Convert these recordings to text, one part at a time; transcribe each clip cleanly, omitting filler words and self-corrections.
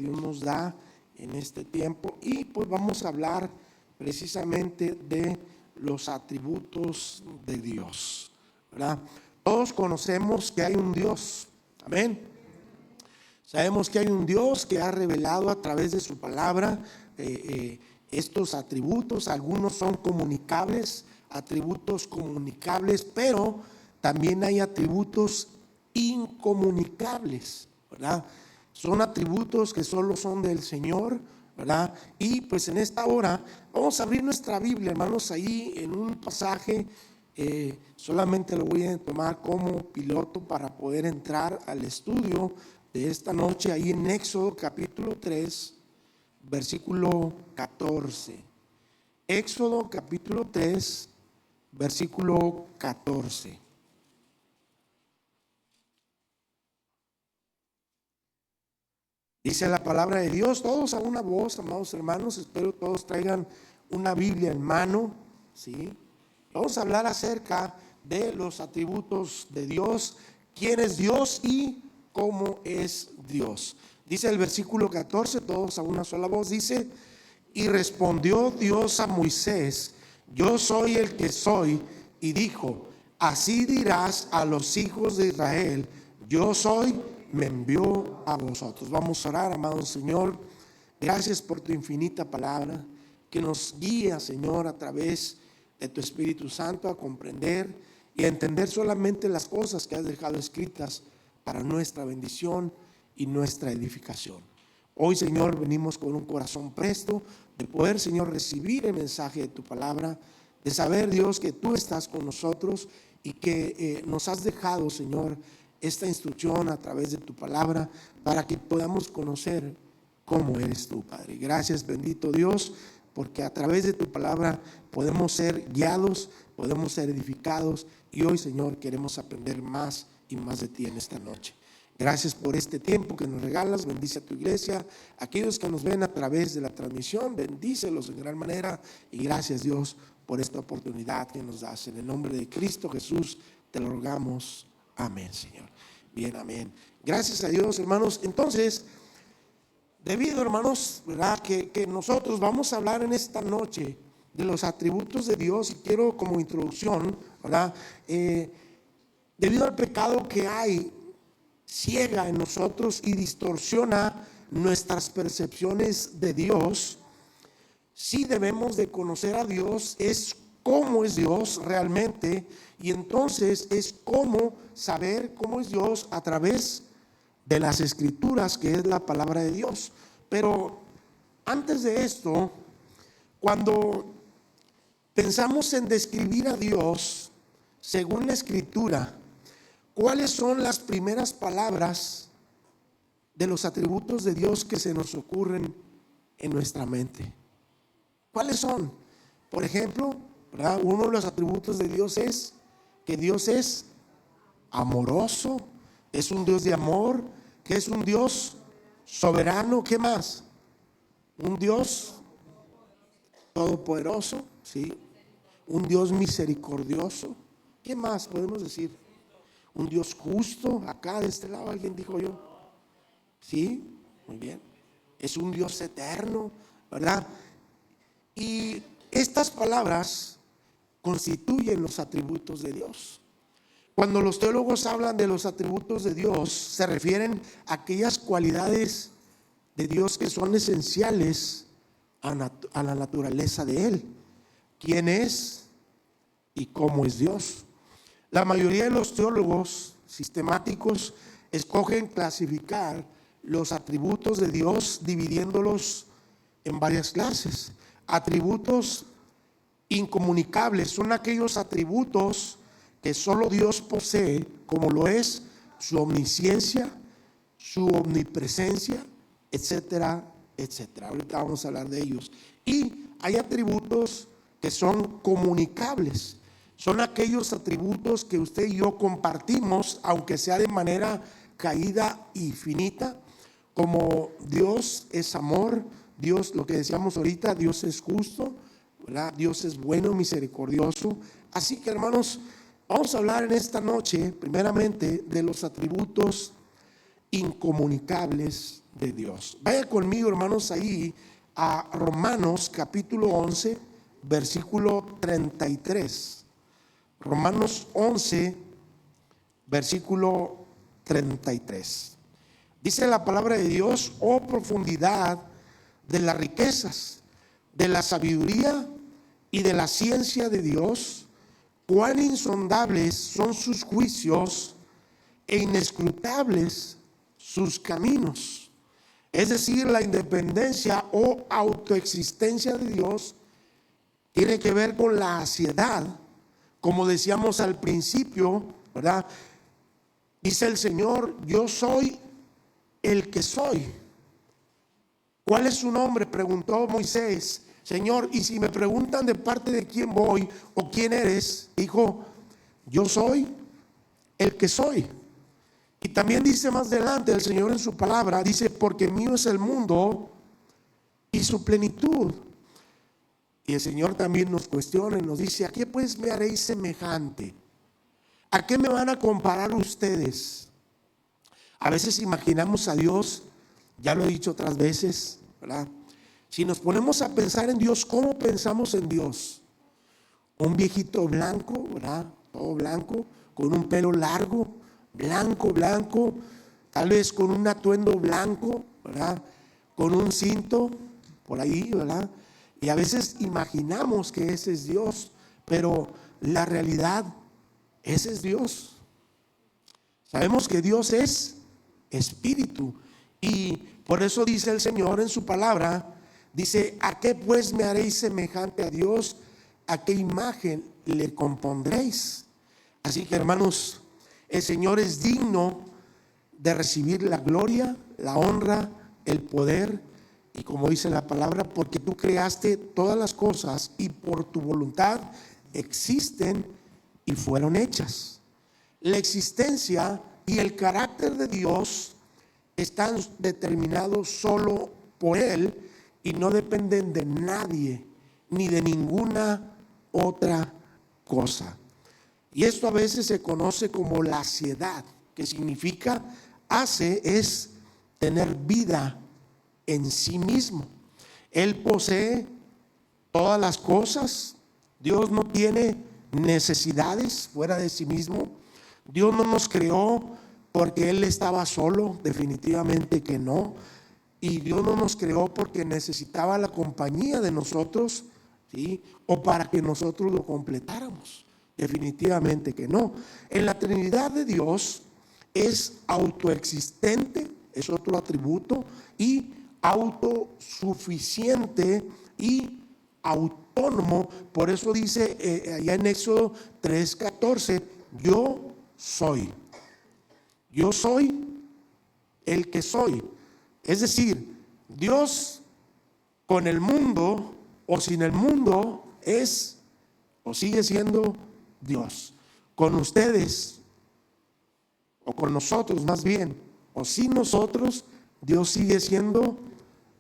Dios nos da en este tiempo. Y pues vamos a hablar precisamente de los atributos de Dios, ¿verdad? Todos conocemos que hay un Dios, amén. Sabemos que hay un Dios que ha revelado a través de su palabra estos atributos. Algunos son comunicables, atributos comunicables, pero también hay atributos incomunicables, ¿verdad? Son atributos que solo son del Señor, ¿verdad? Y pues en esta hora vamos a abrir nuestra Biblia, hermanos, ahí en un pasaje. Solamente lo voy a tomar como piloto para poder entrar al estudio de esta noche, ahí en Éxodo capítulo 3, versículo 14. Éxodo capítulo 3, versículo 14. Dice la palabra de Dios, todos a una voz, amados hermanos. Espero todos traigan una Biblia en mano, ¿sí? Vamos a hablar acerca de los atributos de Dios, quién es Dios y cómo es Dios. Dice el versículo 14, todos a una sola voz, dice: y respondió Dios a Moisés: yo soy el que soy. Y dijo: así dirás a los hijos de Israel: yo soy, me envió a vosotros. Vamos a orar. Amado Señor, gracias por tu infinita palabra que nos guía, Señor, a través de tu Espíritu Santo a comprender y a entender solamente las cosas que has dejado escritas para nuestra bendición y nuestra edificación. Hoy, Señor, venimos con un corazón presto de poder, Señor, recibir el mensaje de tu palabra, de saber, Dios, que tú estás con nosotros y que nos has dejado, Señor, esta instrucción a través de tu palabra para que podamos conocer cómo eres tú, Padre. Gracias, bendito Dios, porque a través de tu palabra podemos ser guiados, podemos ser edificados, y hoy, Señor, queremos aprender más y más de ti en esta noche. Gracias por este tiempo que nos regalas. Bendice a tu iglesia, aquellos que nos ven a través de la transmisión, bendícelos en gran manera, y gracias, Dios, por esta oportunidad que nos das. En el nombre de Cristo Jesús te lo rogamos. Amén, Señor. Bien, amén. Gracias a Dios, hermanos. Entonces, debido, hermanos, ¿verdad?, que nosotros vamos a hablar en esta noche de los atributos de Dios, y quiero como introducción, ¿verdad?, debido al pecado que hay, ciega en nosotros y distorsiona nuestras percepciones de Dios. Sí debemos de conocer a Dios, es cómo es Dios realmente, y entonces es cómo saber cómo es Dios a través de las Escrituras, que es la palabra de Dios. Pero antes de esto, cuando pensamos en describir a Dios según la Escritura, ¿cuáles son las primeras palabras de los atributos de Dios que se nos ocurren en nuestra mente? ¿Cuáles son? Por ejemplo, ¿verdad?, uno de los atributos de Dios es que Dios es amoroso, es un Dios de amor, que es un Dios soberano. ¿Qué más? Un Dios todopoderoso, ¿sí? Un Dios misericordioso. ¿Qué más podemos decir? Un Dios justo. Acá de este lado alguien dijo yo. Sí, muy bien. Es un Dios eterno, ¿verdad? Y estas palabras constituyen los atributos de Dios. Cuando los teólogos hablan de los atributos de Dios, se refieren a aquellas cualidades de Dios que son esenciales a la naturaleza de Él. ¿Quién es y cómo es Dios? La mayoría de los teólogos sistemáticos escogen clasificar los atributos de Dios dividiéndolos en varias clases. Atributos incomunicables son aquellos atributos que solo Dios posee, como lo es su omnisciencia, su omnipresencia, etcétera, etcétera. Ahorita vamos a hablar de ellos. Y hay atributos que son comunicables. Son aquellos atributos que usted y yo compartimos, aunque sea de manera caída y finita, como Dios es amor, Dios, lo que decíamos ahorita, Dios es justo, ¿verdad? Dios es bueno, misericordioso. Así que, hermanos, vamos a hablar en esta noche primeramente de los atributos incomunicables de Dios. Vaya conmigo, hermanos, ahí a Romanos capítulo 11, versículo 33. Romanos 11, versículo 33. Dice la palabra de Dios: oh profundidad de las riquezas, de la sabiduría y de la ciencia de Dios, cuán insondables son sus juicios e inescrutables sus caminos. Es decir, la independencia o autoexistencia de Dios tiene que ver con la aciedad, como decíamos al principio, ¿verdad? Dice el Señor: yo soy el que soy. ¿Cuál es su nombre?, preguntó Moisés. Señor, y si me preguntan de parte de quién voy o quién eres, dijo: yo soy el que soy. Y también dice más adelante el Señor en su palabra, dice: porque mío es el mundo y su plenitud. Y el Señor también nos cuestiona y nos dice: ¿a qué pues me haréis semejante? ¿A qué me van a comparar ustedes? A veces imaginamos a Dios, ya lo he dicho otras veces, ¿verdad? Si nos ponemos a pensar en Dios, ¿cómo pensamos en Dios? Un viejito blanco, ¿verdad? Todo blanco, con un pelo largo, blanco, tal vez con un atuendo blanco, ¿verdad? Con un cinto por ahí, ¿verdad? Y a veces imaginamos que ese es Dios, pero la realidad, ese es Dios. Sabemos que Dios es espíritu, y por eso dice el Señor en su palabra, dice: ¿a qué pues me haréis semejante a Dios? ¿A qué imagen le compondréis? Así que, hermanos, el Señor es digno de recibir la gloria, la honra, el poder, y como dice la palabra, porque tú creaste todas las cosas y por tu voluntad existen y fueron hechas. La existencia y el carácter de Dios están determinados solo por Él y no dependen de nadie ni de ninguna otra cosa. Y esto a veces se conoce como la aciedad, que significa es tener vida en sí mismo. Él posee todas las cosas. Dios no tiene necesidades fuera de sí mismo. Dios no nos creó porque Él estaba solo, definitivamente que no. Y Dios no nos creó porque necesitaba la compañía de nosotros, ¿sí? O para que nosotros lo completáramos. Definitivamente que no. En la Trinidad de Dios es autoexistente, es otro atributo, y autosuficiente y autónomo. Por eso dice allá en Éxodo 3:14: yo soy el que soy. Es decir, Dios con el mundo o sin el mundo es o sigue siendo Dios. Con ustedes o con nosotros, más bien, o sin nosotros, Dios sigue siendo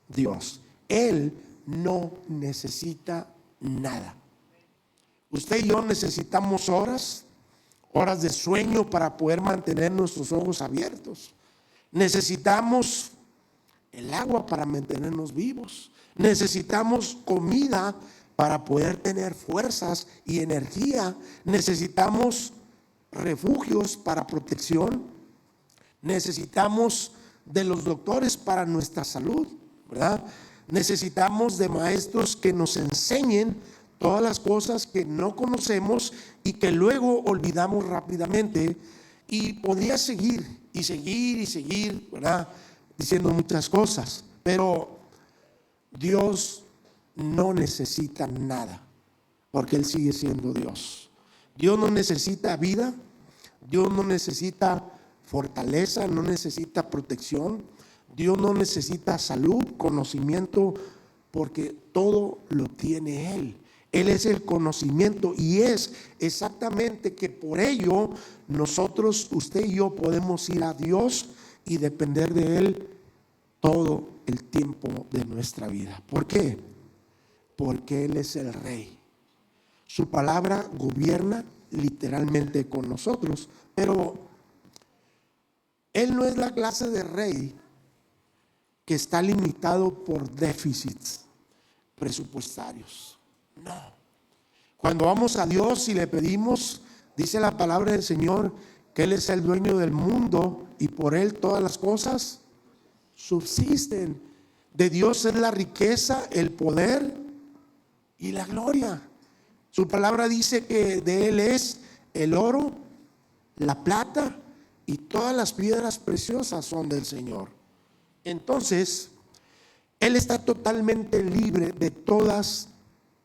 Dios. Él no necesita nada. Usted y yo necesitamos horas de sueño para poder mantener nuestros ojos abiertos. Necesitamos el agua para mantenernos vivos. Necesitamos comida para poder tener fuerzas y energía. Necesitamos refugios para protección. Necesitamos de los doctores para nuestra salud, ¿verdad? Necesitamos de maestros que nos enseñen todas las cosas que no conocemos y que luego olvidamos rápidamente. Y podría seguir, ¿verdad? Diciendo muchas cosas, pero Dios no necesita nada, porque Él sigue siendo Dios. Dios no necesita vida, Dios no necesita fortaleza, no necesita protección, Dios no necesita salud, conocimiento, porque todo lo tiene Él. Él es el conocimiento, y es exactamente que por ello nosotros, usted y yo, podemos ir a Dios y depender de Él todo el tiempo de nuestra vida. ¿Por qué? Porque Él es el Rey. Su palabra gobierna literalmente con nosotros, pero Él no es la clase de rey que está limitado por déficits presupuestarios. No. Cuando vamos a Dios y le pedimos, dice la palabra del Señor, que Él es el dueño del mundo y por Él todas las cosas subsisten. De Dios es la riqueza, el poder y la gloria. Su palabra dice que de Él es el oro, la plata y todas las piedras preciosas son del Señor. Entonces, Él está totalmente libre de todas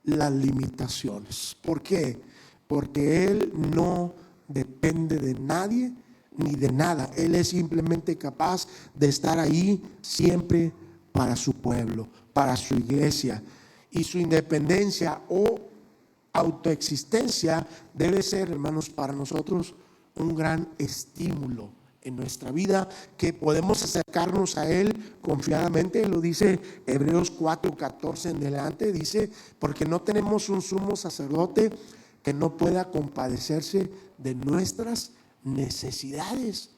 las limitaciones. ¿Por qué? Porque Él no depende de nadie ni de nada. Él es simplemente capaz de estar ahí siempre para su pueblo, para su iglesia. Y su independencia o autoexistencia debe ser, hermanos, para nosotros un gran estímulo en nuestra vida, que podemos acercarnos a Él confiadamente. Lo dice Hebreos 4:14 en adelante, dice, porque no tenemos un sumo sacerdote que no pueda compadecerse de nuestras necesidades.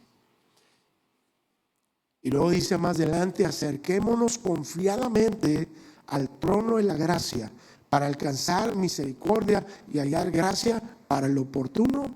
Y luego dice más adelante, acerquémonos confiadamente al trono de la gracia para alcanzar misericordia y hallar gracia para el oportuno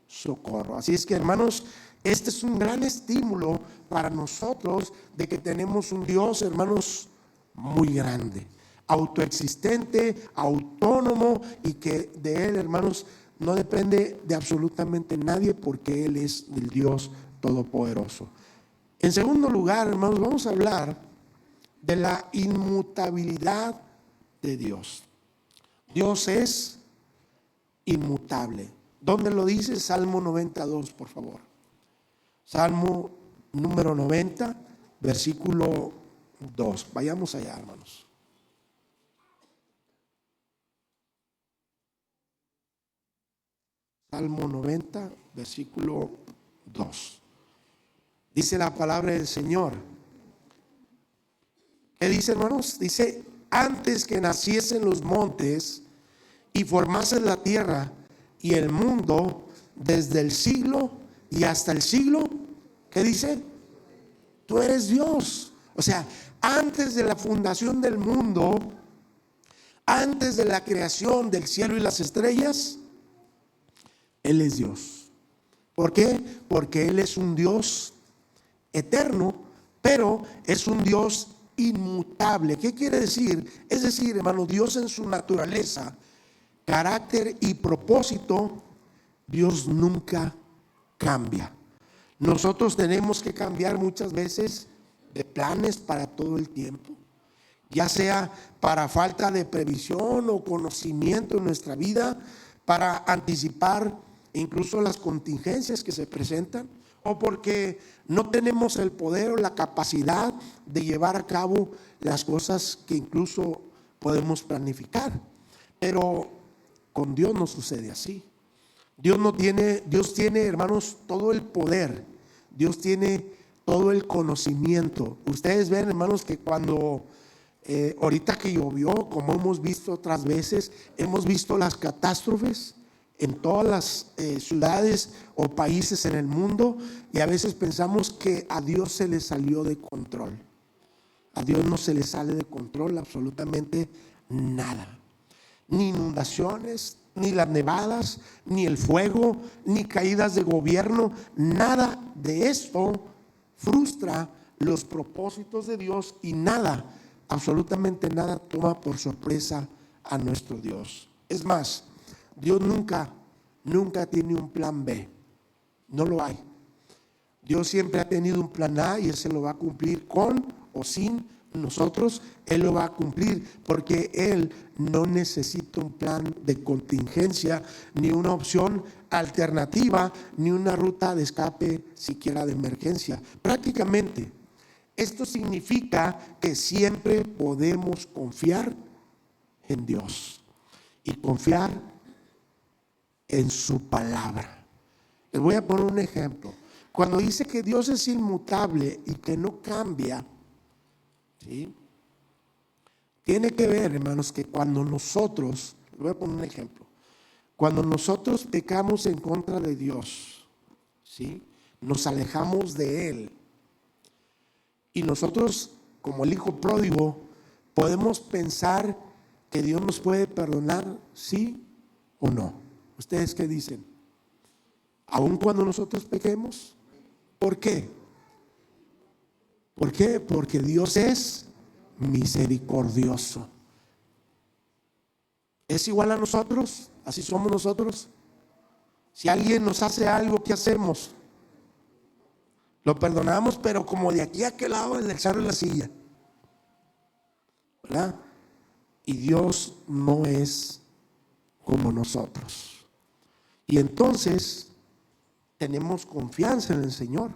socorro. Así es que, hermanos, este es un gran estímulo para nosotros de que tenemos un Dios, hermanos, muy grande, autoexistente, autónomo, y que de Él, hermanos, no depende de absolutamente nadie, porque Él es el Dios todopoderoso. En segundo lugar, hermanos, vamos a hablar de la inmutabilidad de Dios. Dios es inmutable. ¿Dónde lo dice? Salmo 92, por favor. Salmo número 90, versículo 2. Vayamos allá, hermanos. Salmo 90, versículo 2. Dice la palabra del Señor. ¿Qué dice, hermanos? Dice, antes que naciesen los montes y formasen la tierra y el mundo, desde el siglo y hasta el siglo, ¿qué dice? Tú eres Dios. O sea, antes de la fundación del mundo, antes de la creación del cielo y las estrellas, Él es Dios. ¿Por qué? Porque Él es un Dios eterno, pero es un Dios inmutable. ¿Qué quiere decir? Es decir, hermano, Dios en su naturaleza, carácter y propósito, Dios nunca cambia. Nosotros tenemos que cambiar muchas veces de planes para todo el tiempo, ya sea para falta de previsión o conocimiento en nuestra vida, para anticipar incluso las contingencias que se presentan, o porque no tenemos el poder o la capacidad de llevar a cabo las cosas que incluso podemos planificar. Pero con Dios no sucede así. Dios tiene, hermanos, todo el poder. Dios tiene todo el conocimiento. Ustedes ven, hermanos, que cuando ahorita que llovió, como hemos visto otras veces, hemos visto las catástrofes en todas las ciudades o países en el mundo, y a veces pensamos que a Dios se le salió de control. A Dios no se le sale de control absolutamente nada. Ni inundaciones, ni las nevadas, ni el fuego, ni caídas de gobierno. Nada de esto frustra los propósitos de Dios, y nada, absolutamente nada, toma por sorpresa a nuestro Dios. Es más, Dios nunca tiene un plan B. No lo hay. Dios siempre ha tenido un plan A, y Él se lo va a cumplir con o sin nosotros. Él lo va a cumplir, porque Él no necesita un plan de contingencia, ni una opción alternativa, ni una ruta de escape siquiera de emergencia. Prácticamente, esto significa que siempre podemos confiar en Dios y confiar en su palabra. Les voy a poner un ejemplo. Cuando dice que Dios es inmutable y que no cambia, ¿sí? Tiene que ver, hermanos, que cuando nosotros, les voy a poner un ejemplo, cuando nosotros pecamos en contra de Dios, ¿sí? Nos alejamos de Él, y nosotros como el hijo pródigo, podemos pensar que Dios nos puede perdonar, sí o no. ¿Ustedes qué dicen? Aun cuando nosotros pequemos. ¿Por qué? ¿Por qué? Porque Dios es misericordioso. ¿Es igual a nosotros? ¿Así somos nosotros? Si alguien nos hace algo, ¿qué hacemos? Lo perdonamos, pero como de aquí a aquel lado del echarle la silla, ¿verdad? Y Dios no es como nosotros. Y entonces tenemos confianza en el Señor.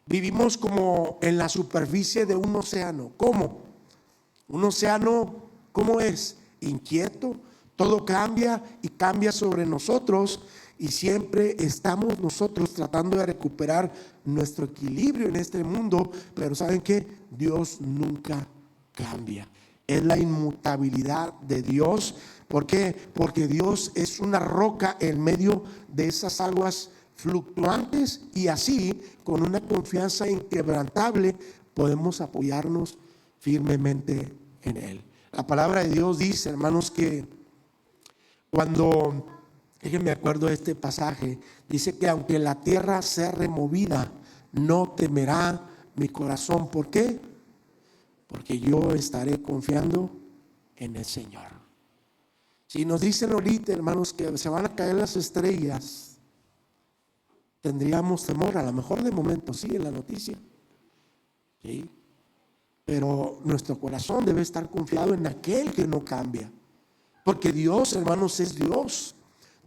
Vivimos como en la superficie de un océano. ¿Cómo? Un océano, ¿cómo es? Inquieto. Todo cambia y cambia sobre nosotros, y siempre estamos nosotros tratando de recuperar nuestro equilibrio en este mundo. Pero ¿saben qué? Dios nunca cambia. Es la inmutabilidad de Dios. ¿Por qué? Porque Dios es una roca en medio de esas aguas fluctuantes, y así, con una confianza inquebrantable, podemos apoyarnos firmemente en Él. La palabra de Dios dice, hermanos, que cuando, déjenme acuerdo de este pasaje, dice que aunque la tierra sea removida, no temerá mi corazón. ¿Por qué? Porque yo estaré confiando en el Señor. Si nos dicen ahorita, hermanos, que se van a caer las estrellas, tendríamos temor. A lo mejor de momento sí, en la noticia, ¿sí? Pero nuestro corazón debe estar confiado en aquel que no cambia. Porque Dios, hermanos, es Dios.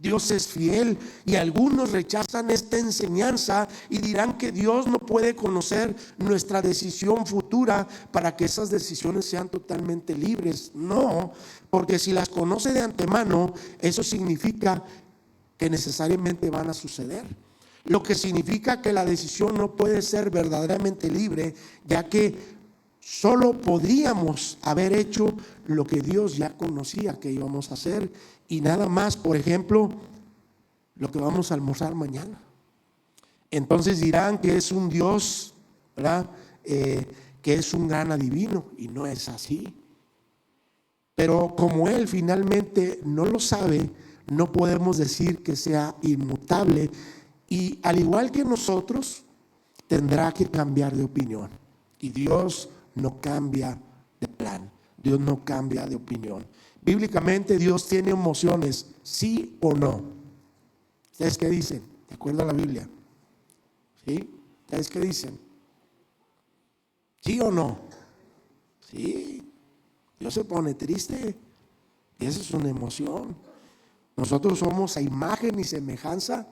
Dios es fiel, y algunos rechazan esta enseñanza y dirán que Dios no puede conocer nuestra decisión futura para que esas decisiones sean totalmente libres. No, porque si las conoce de antemano, eso significa que necesariamente van a suceder. Lo que significa que la decisión no puede ser verdaderamente libre, ya que solo podríamos haber hecho lo que Dios ya conocía que íbamos a hacer, y nada más. Por ejemplo, lo que vamos a almorzar mañana. Entonces dirán que es un Dios, ¿verdad? Que es un gran adivino, y no es así. Pero como Él finalmente no lo sabe, no podemos decir que sea inmutable, y al igual que nosotros, tendrá que cambiar de opinión. Y Dios no cambia de plan. Dios no cambia de opinión. Bíblicamente, Dios tiene emociones, ¿sí o no? ¿Ustedes qué dicen? ¿De acuerdo a la Biblia? ¿Sí? ¿Ustedes qué dicen? ¿Sí o no? Sí. Dios se pone triste, y esa es una emoción. Nosotros somos a imagen y semejanza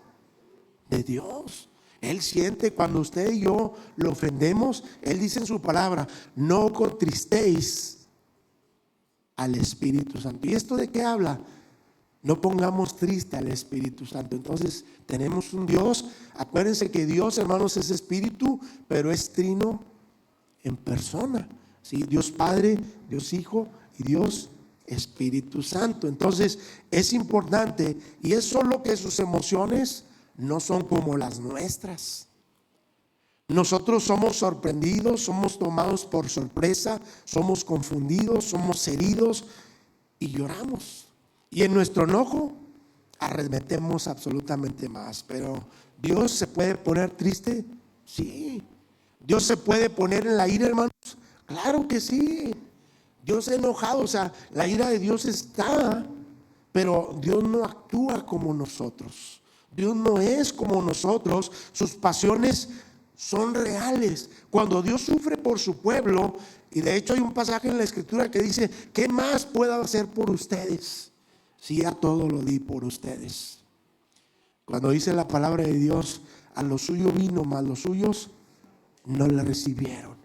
de Dios. Él siente cuando usted y yo lo ofendemos. Él dice en su palabra: no contristéis al Espíritu Santo. ¿Y esto de qué habla? No pongamos triste al Espíritu Santo. Entonces tenemos un Dios. Acuérdense que Dios, hermanos, es Espíritu, pero es trino en persona. ¿Sí? Dios Padre, Dios Hijo y Dios Espíritu Santo. Entonces es importante, y es solo que sus emociones no son como las nuestras. Nosotros somos sorprendidos, somos tomados por sorpresa, somos confundidos, somos heridos y lloramos. Y en nuestro enojo arremetemos absolutamente más. Pero ¿Dios se puede poner triste? Sí. ¿Dios se puede poner en la ira, hermanos? Claro que sí. Dios es enojado, o sea, la ira de Dios está, pero Dios no actúa como nosotros. Dios no es como nosotros. Sus pasiones son reales. Cuando Dios sufre por su pueblo, y de hecho hay un pasaje en la Escritura que dice: ¿qué más puedo hacer por ustedes si ya todo lo di por ustedes? Cuando dice la palabra de Dios: a lo suyo vino, mas los suyos no le recibieron.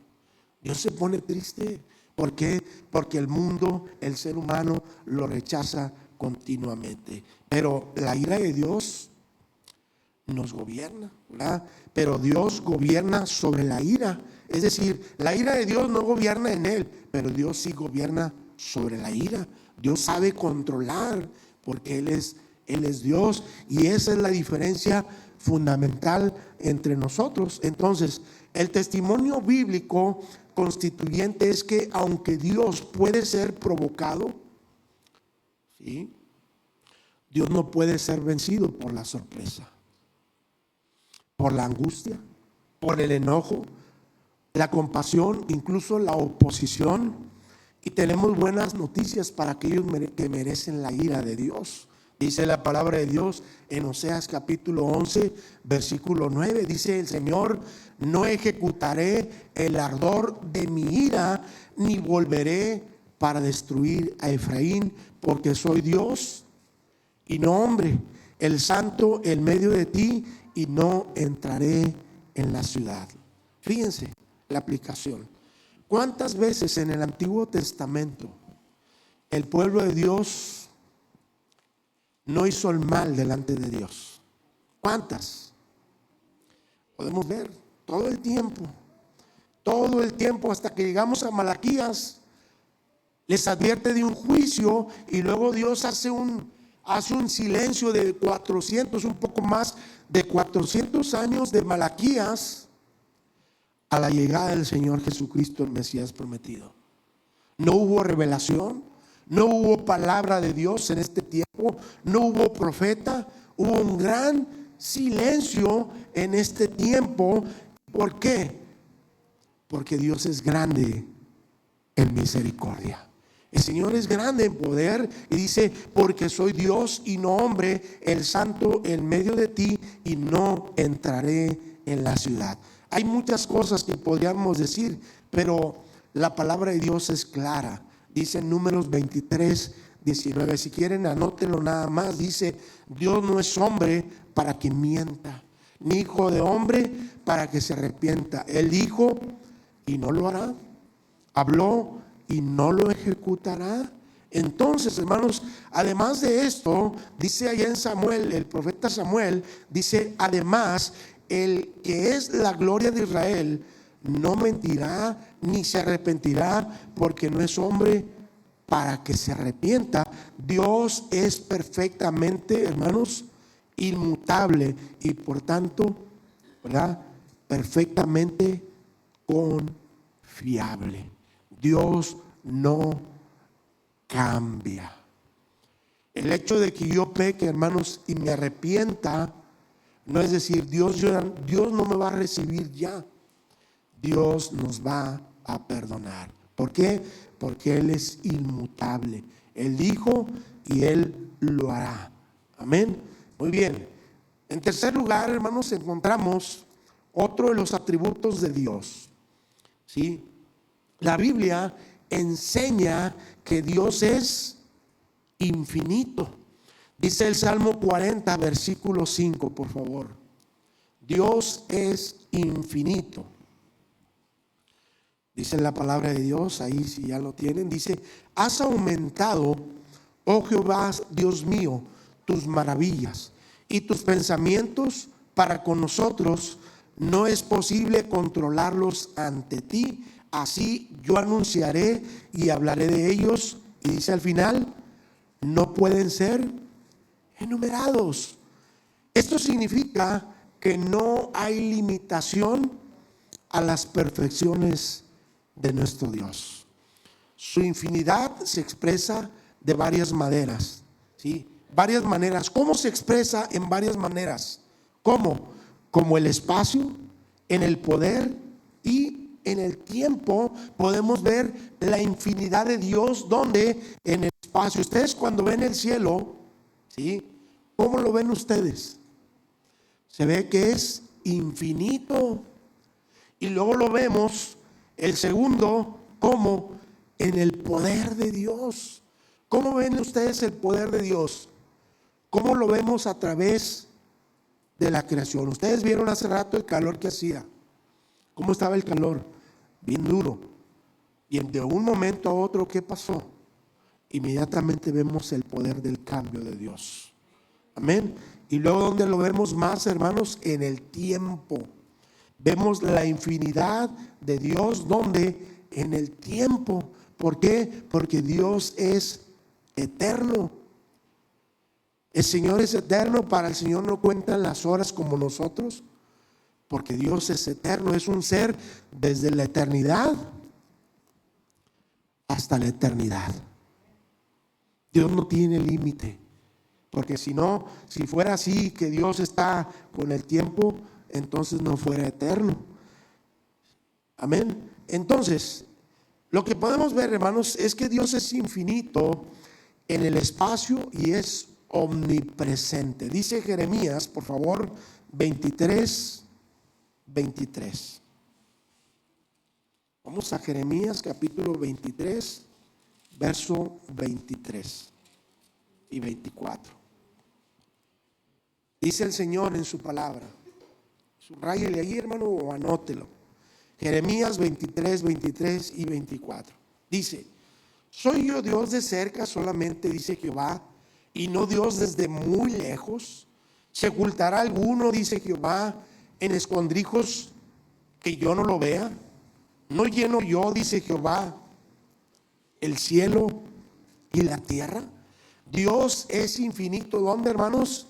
Dios se pone triste. ¿Por qué? Porque el mundo, el ser humano, lo rechaza continuamente. Pero la ira de Dios nos gobierna, ¿verdad? Pero Dios gobierna sobre la ira. Es decir, la ira de Dios no gobierna en Él, pero Dios sí gobierna sobre la ira. Dios sabe controlar, porque Él es Dios, y esa es la diferencia fundamental entre nosotros. Entonces, El testimonio bíblico constituyente es que aunque Dios puede ser provocado, ¿sí?, Dios no puede ser vencido por la sorpresa, por la angustia, por el enojo, la compasión, incluso la oposición. Y tenemos buenas noticias para aquellos que merecen la ira de Dios. Dice la palabra de Dios en Oseas capítulo 11, versículo 9. Dice el Señor: no ejecutaré el ardor de mi ira, ni volveré para destruir a Efraín, porque soy Dios y no hombre, el santo en medio de ti, y no entraré en la ciudad. Fíjense la aplicación. ¿Cuántas veces en el Antiguo Testamento el pueblo de Dios no hizo el mal delante de Dios? ¿Cuántas? Podemos ver todo el tiempo hasta que llegamos a Malaquías. Les advierte de un juicio y luego Dios hace un silencio de 400, un poco más de 400 años de Malaquías a la llegada del Señor Jesucristo, el Mesías prometido. No hubo revelación, no hubo palabra de Dios en este tiempo, no hubo profeta, hubo un gran silencio en este tiempo. ¿Por qué? Porque Dios es grande en misericordia. El Señor es grande en poder y dice: porque soy Dios y no hombre, el santo en medio de ti, y no entraré en la ciudad. Hay muchas cosas que podríamos decir, pero la palabra de Dios es clara. Dice en Números 23, 19, si quieren anótenlo nada más. Dice: Dios no es hombre para que mienta, ni hijo de hombre para que se arrepienta. Él dijo y no lo hará, habló y no lo ejecutará. Entonces, hermanos, además de esto, dice allá en Samuel, el profeta Samuel, dice: además, el que es la gloria de Israel no mentirá ni se arrepentirá, porque no es hombre para que se arrepienta. Dios es perfectamente, hermanos, inmutable y por tanto, ¿verdad?, perfectamente confiable. Dios no cambia. El hecho de que yo peque, hermanos, y me arrepienta, no es decir Dios no me va a recibir ya. Dios nos va a perdonar. ¿Por qué? Porque Él es inmutable. Él dijo y Él lo hará. Amén. Muy bien. En tercer lugar, hermanos, encontramos otro de los atributos de Dios. ¿Sí? La Biblia enseña que Dios es infinito. Dice el Salmo 40, versículo 5, por favor. Dios es infinito. Dice la palabra de Dios, ahí si ya lo tienen, dice: has aumentado, oh Jehová, Dios mío, tus maravillas y tus pensamientos para con nosotros. No es posible controlarlos ante ti. Así yo anunciaré y hablaré de ellos. Y dice al final: no pueden ser enumerados. Esto significa que no hay limitación a las perfecciones de nuestro Dios. Su infinidad se expresa de varias maneras, ¿sí? Varias maneras. ¿Cómo se expresa? En varias maneras. ¿Cómo? Como el espacio, en el poder y en el tiempo. Podemos ver la infinidad de Dios donde en el espacio. Ustedes cuando ven el cielo, ¿sí?, ¿cómo lo ven ustedes? Se ve que es infinito. Y luego lo vemos, el segundo, como en el poder de Dios. ¿Cómo ven ustedes el poder de Dios? ¿Cómo lo vemos a través de la creación? Ustedes vieron hace rato el calor que hacía. ¿Cómo estaba el calor? Bien duro. Y de un momento a otro, ¿qué pasó? Inmediatamente vemos el poder del cambio de Dios. Amén. Y luego, ¿dónde lo vemos más, hermanos? En el tiempo. Vemos la infinidad de Dios, donde en el tiempo. ¿Por qué? Porque Dios es eterno. El Señor es eterno. Para el Señor no cuentan las horas como nosotros. porque Dios es eterno, es un ser desde la eternidad hasta la eternidad. Dios no tiene límite, porque si no, si fuera así, que Dios está con el tiempo, entonces no fuera eterno. Amén. Entonces, lo que podemos ver, hermanos, es que Dios es infinito en el espacio y es omnipresente. Dice Jeremías, por favor, 23. Vamos a Jeremías capítulo 23, verso 23 y 24. Dice el Señor en su palabra. Subrayele ahí, hermano, o anótelo. Jeremías 23, 23 y 24. Dice: ¿soy yo Dios de cerca solamente, dice Jehová, y no Dios desde muy lejos? ¿Se ocultará alguno, dice Jehová, en escondrijos que yo no lo vea? ¿No lleno yo, dice Jehová, el cielo y la tierra? Dios es infinito. ¿Dónde, hermanos?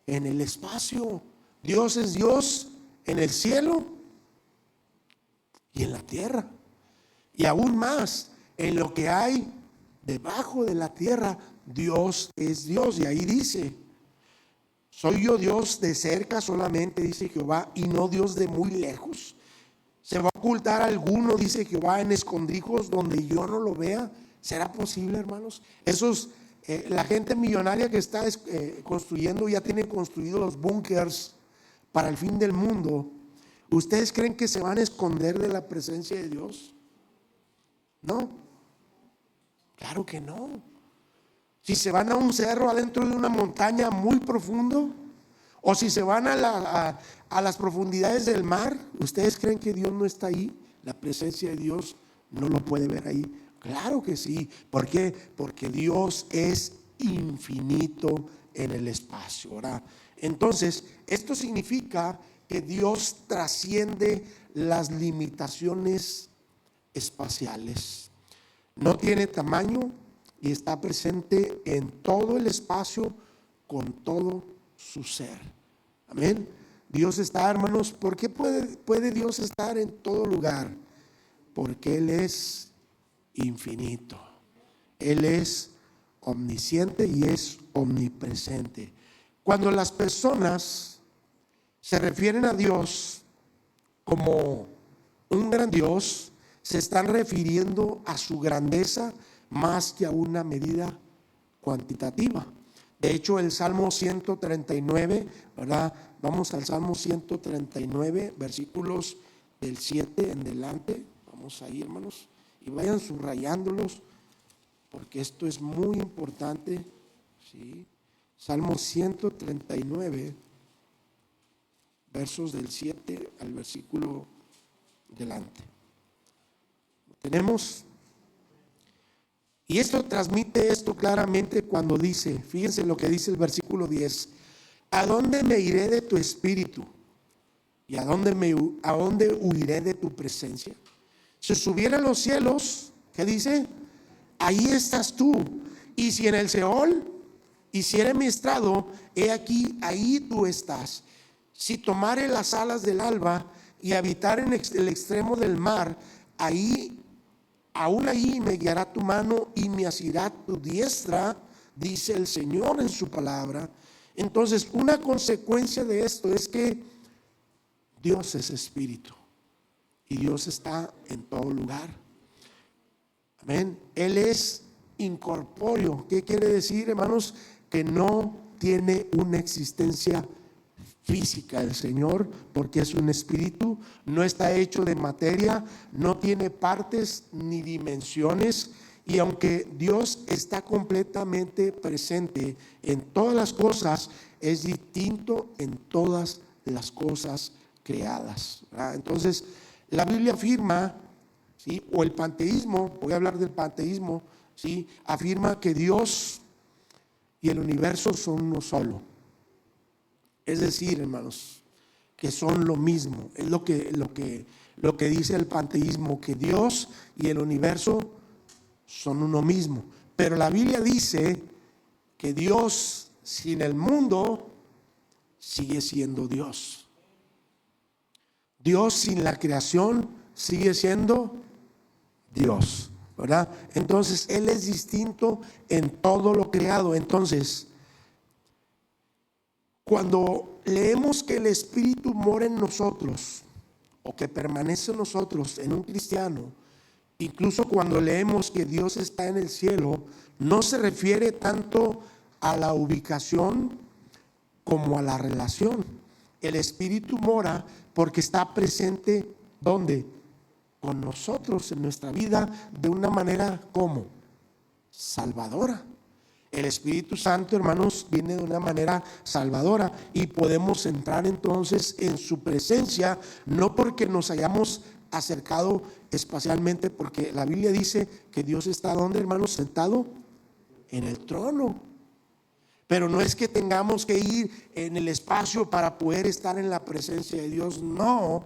En el espacio. Dios es Dios en el cielo y en la tierra. Y aún más, en lo que hay debajo de la tierra, Dios es Dios. Y ahí dice: ¿soy yo Dios de cerca solamente, dice Jehová, y no Dios de muy lejos? ¿Se va a ocultar alguno, dice Jehová, en escondrijos donde yo no lo vea? ¿Será posible, hermanos? La gente millonaria que está construyendo, ya tiene construidos los búnkers para el fin del mundo. ¿Ustedes creen que se van a esconder de la presencia de Dios? No, claro que no. Si se van a un cerro adentro de una montaña muy profundo, o si se van a las profundidades del mar, ¿ustedes creen que Dios no está ahí? La presencia de Dios no lo puede ver ahí. Claro que sí. ¿Por qué? Porque Dios es infinito en el espacio, ¿verdad? Entonces, esto significa que Dios trasciende las limitaciones espaciales. No tiene tamaño y está presente en todo el espacio con todo su ser. Amén. Dios está, hermanos. ¿Por qué puede Dios estar en todo lugar? Porque Él es infinito. Él es omnisciente y es omnipresente. Cuando las personas se refieren a Dios como un gran Dios, se están refiriendo a su grandeza más que a una medida cuantitativa. De hecho, el Salmo 139, ¿verdad? Vamos al Salmo 139, versículos del 7 en delante. Vamos ahí, hermanos, y vayan subrayándolos, porque esto es muy importante, ¿sí? Salmo 139, versos del 7 al versículo delante. Tenemos, y esto transmite esto claramente cuando dice, fíjense lo que dice el versículo 10: ¿a dónde me iré de tu espíritu? ¿Y a dónde huiré de tu presencia? Si subiera a los cielos, ¿qué dice? Ahí estás tú. Y si en el Seol hiciere mi estrado, he aquí, ahí tú estás. Si tomare las alas del alba y habitar en el extremo del mar, aún ahí me guiará tu mano y me asirá tu diestra, dice el Señor en su palabra. Entonces, una consecuencia de esto es que Dios es espíritu y Dios está en todo lugar. Amén. Él es incorpóreo. ¿Qué quiere decir, hermanos? Que no tiene una existencia física el Señor, porque es un espíritu, no está hecho de materia, no tiene partes ni dimensiones. Y aunque Dios está completamente presente en todas las cosas, es distinto en todas las cosas creadas, ¿verdad? Entonces, la Biblia afirma, ¿sí? O el panteísmo, voy a hablar del panteísmo, ¿sí? Afirma que Dios y el universo son uno solo. Es decir, hermanos, que son lo mismo. Es lo que dice el panteísmo, que Dios y el universo son uno mismo. Pero la Biblia dice que Dios sin el mundo sigue siendo Dios. Dios sin la creación sigue siendo Dios, ¿verdad? Entonces Él es distinto en todo lo creado. Entonces, cuando leemos que el Espíritu mora en nosotros, o que permanece en nosotros, en un cristiano, incluso cuando leemos que Dios está en el cielo, no se refiere tanto a la ubicación como a la relación. El Espíritu mora porque está presente, ¿dónde? Con nosotros en nuestra vida, de una manera como salvadora. El Espíritu Santo, hermanos, viene de una manera salvadora y podemos entrar entonces en su presencia, no porque nos hayamos acercado espacialmente, porque la Biblia dice que Dios está, ¿dónde, hermanos? Sentado en el trono. Pero no es que tengamos que ir en el espacio para poder estar en la presencia de Dios, no,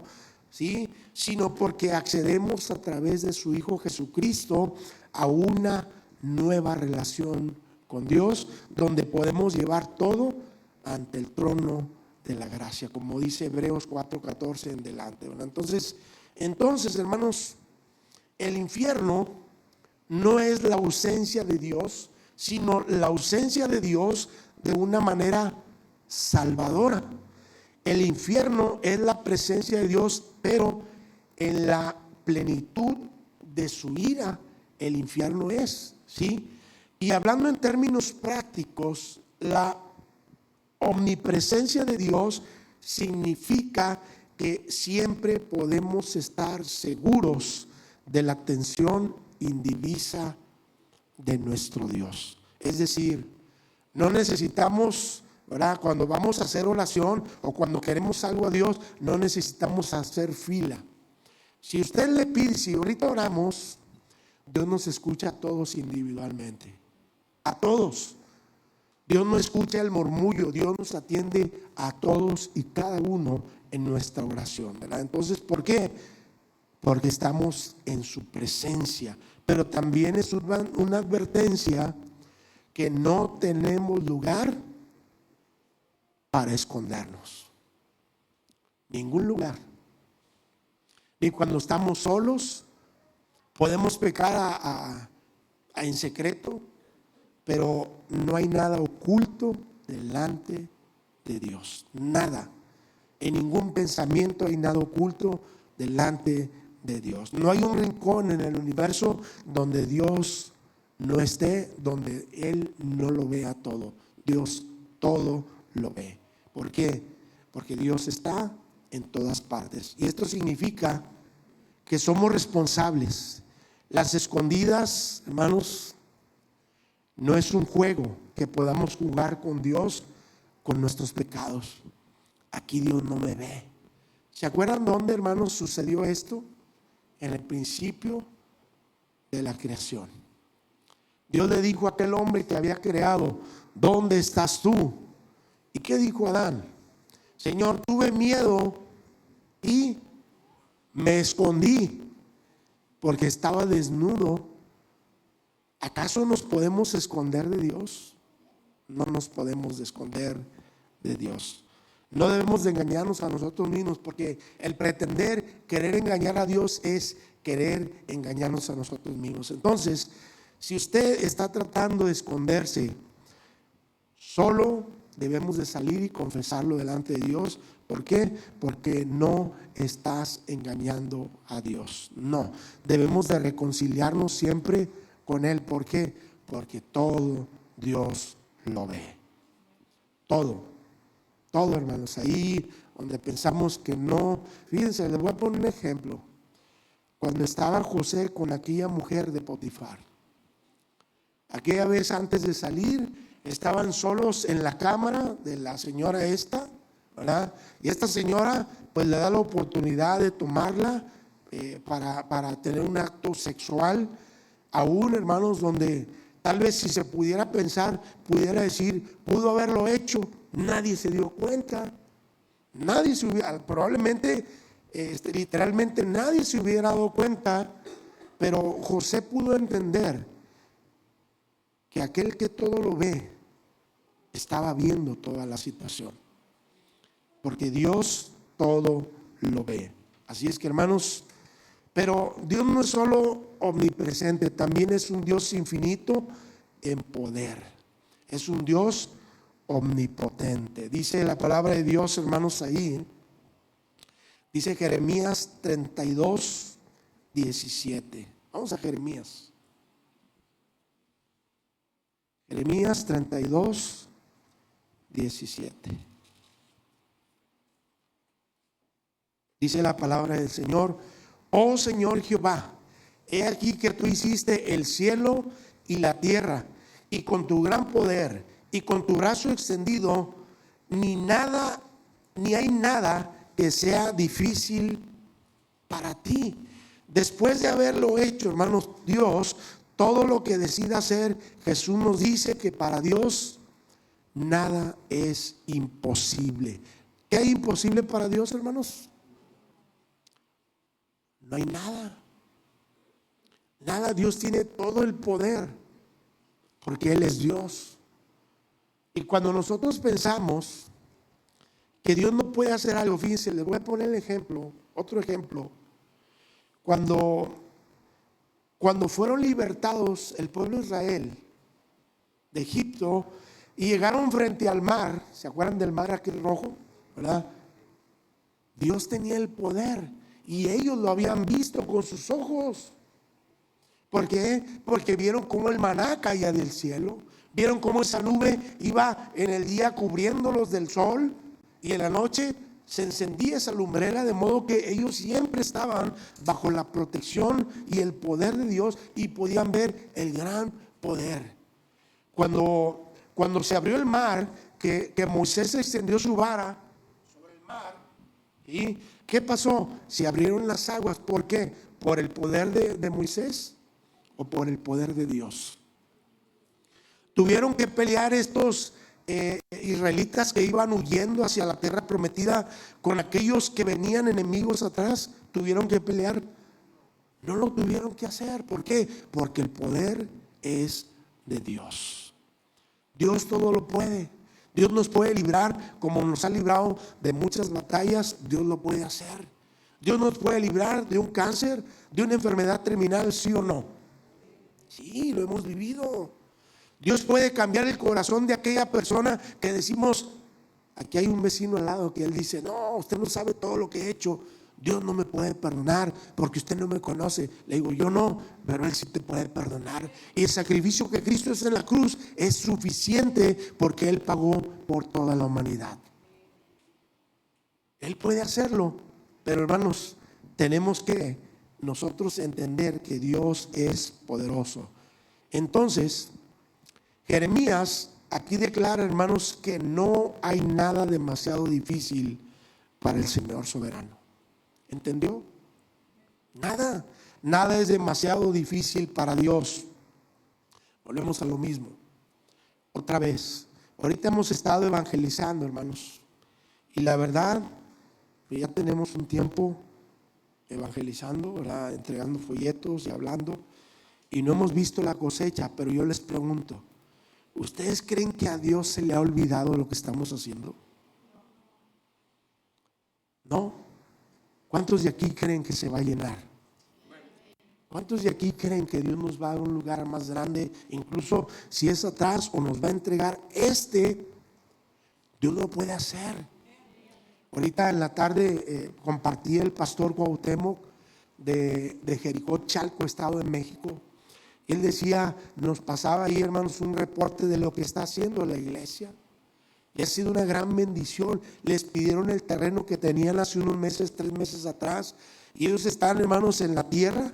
¿sí? Sino porque accedemos a través de su Hijo Jesucristo a una nueva relación con Dios, donde podemos llevar todo ante el trono de la gracia, como dice Hebreos 4:14 en delante, ¿verdad? Entonces, hermanos, el infierno no es la ausencia de Dios, sino la ausencia de Dios de una manera salvadora. El infierno es la presencia de Dios, pero en la plenitud de su ira, el infierno es, ¿sí? Y hablando en términos prácticos, la omnipresencia de Dios significa que siempre podemos estar seguros de la atención indivisa de nuestro Dios. Es decir, no necesitamos, ¿verdad? Cuando vamos a hacer oración o cuando queremos algo a Dios, no necesitamos hacer fila. Si usted le pide, si ahorita oramos, Dios nos escucha a todos individualmente, a todos. Dios no escucha el murmullo, Dios nos atiende a todos y cada uno en nuestra oración, ¿verdad? Entonces, ¿por qué? Porque estamos en su presencia. Pero también es una advertencia que no tenemos lugar para escondernos. Ningún lugar. Ni cuando estamos solos, podemos pecar en secreto, pero no hay nada oculto delante de Dios. Nada. En ningún pensamiento hay nada oculto delante de Dios. No hay un rincón en el universo donde Dios no esté, donde Él no lo vea todo. Dios todo lo ve. ¿Por qué? Porque Dios está en todas partes. Y esto significa que somos responsables. Las escondidas, hermanos, no es un juego que podamos jugar con Dios con nuestros pecados. Aquí Dios no me ve. ¿Se acuerdan dónde, hermanos, sucedió esto? En el principio de la creación. Dios le dijo a aquel hombre que había creado: ¿dónde estás tú? ¿Y qué dijo Adán? Señor, tuve miedo y me escondí porque estaba desnudo. ¿Acaso nos podemos esconder de Dios? No nos podemos esconder de Dios. No debemos de engañarnos a nosotros mismos, porque el pretender querer engañar a Dios es querer engañarnos a nosotros mismos. Entonces, si usted está tratando de esconderse, solo debemos de salir y confesarlo delante de Dios. ¿Por qué? Porque no estás engañando a Dios. No, debemos de reconciliarnos siempre con Él. ¿Por qué? Porque todo Dios lo ve. Todo, hermanos. Ahí donde pensamos que no. Fíjense, les voy a poner un ejemplo. Cuando estaba José con aquella mujer de Potifar, aquella vez antes de salir, estaban solos en la cámara de la señora esta, ¿verdad? Y esta señora pues le da la oportunidad de tomarla para tener un acto sexual, aún, hermanos, donde tal vez, si se pudiera pensar, pudiera decir, pudo haberlo hecho, nadie se dio cuenta, nadie se hubiera, probablemente, literalmente nadie se hubiera dado cuenta, pero José pudo entender que aquel que todo lo ve estaba viendo toda la situación, porque Dios todo lo ve. Así es que, hermanos, pero Dios no es solo omnipresente, también es un Dios infinito en poder. Es un Dios omnipotente. Dice la palabra de Dios, hermanos, ahí. Dice Jeremías 32, 17. Vamos a Jeremías. Jeremías 32, 17. Dice la palabra del Señor: oh Señor Jehová, he aquí que tú hiciste el cielo y la tierra, y con tu gran poder y con tu brazo extendido, ni hay nada que sea difícil para ti. Después de haberlo hecho, hermanos, Dios, todo lo que decida hacer, Jesús nos dice que para Dios nada es imposible. ¿Qué hay imposible para Dios, hermanos? No hay nada. Nada. Dios tiene todo el poder porque Él es Dios. Y cuando nosotros pensamos que Dios no puede hacer algo, fíjense, les voy a poner el ejemplo, otro ejemplo. Cuando fueron libertados el pueblo de Israel de Egipto y llegaron frente al mar, ¿se acuerdan del mar aquel rojo? ¿Verdad? Dios tenía el poder y ellos lo habían visto con sus ojos. ¿Por qué? Porque vieron cómo el maná caía del cielo, vieron cómo esa nube iba en el día cubriéndolos del sol y en la noche se encendía esa lumbrera, de modo que ellos siempre estaban bajo la protección y el poder de Dios y podían ver el gran poder. Cuando se abrió el mar, que Moisés extendió su vara sobre el mar, ¿y qué pasó? Se abrieron las aguas. ¿Por qué? ¿Por el poder de Moisés o por el poder de Dios? Tuvieron que pelear estos israelitas que iban huyendo hacia la tierra prometida con aquellos que venían enemigos atrás. Tuvieron que pelear. No lo tuvieron que hacer. ¿Por qué? Porque el poder es de Dios. Dios todo lo puede. Dios nos puede librar como nos ha librado de muchas batallas. Dios lo puede hacer. Dios nos puede librar de un cáncer, de una enfermedad terminal, ¿sí o no? Sí, lo hemos vivido. Dios puede cambiar el corazón de aquella persona que decimos, aquí hay un vecino al lado que él dice, no, usted no sabe todo lo que he hecho, Dios no me puede perdonar porque usted no me conoce. Le digo, yo no, pero Él sí te puede perdonar. Y el sacrificio que Cristo hizo en la cruz es suficiente porque Él pagó por toda la humanidad. Él puede hacerlo, pero hermanos, tenemos que nosotros entender que Dios es poderoso. Entonces, Jeremías aquí declara, hermanos, que no hay nada demasiado difícil para el Señor soberano. ¿Entendió? Nada es demasiado difícil para Dios. Volvemos a lo mismo. Otra vez, ahorita hemos estado evangelizando, hermanos, y la verdad, ya tenemos un tiempo evangelizando, ¿verdad? Entregando folletos y hablando, y no hemos visto la cosecha. Pero yo les pregunto, ¿ustedes creen que a Dios se le ha olvidado lo que estamos haciendo? ¿No? ¿Cuántos de aquí creen que se va a llenar? ¿Cuántos de aquí creen que Dios nos va a dar un lugar más grande? Incluso si es atrás o nos va a entregar Dios lo puede hacer. Ahorita en la tarde compartí el pastor Cuauhtémoc de Jericó, Chalco, Estado de México. Él decía, nos pasaba ahí, hermanos, un reporte de lo que está haciendo la iglesia. Y ha sido una gran bendición. Les pidieron el terreno que tenían hace unos meses, 3 meses atrás. Y ellos están, hermanos, en la tierra,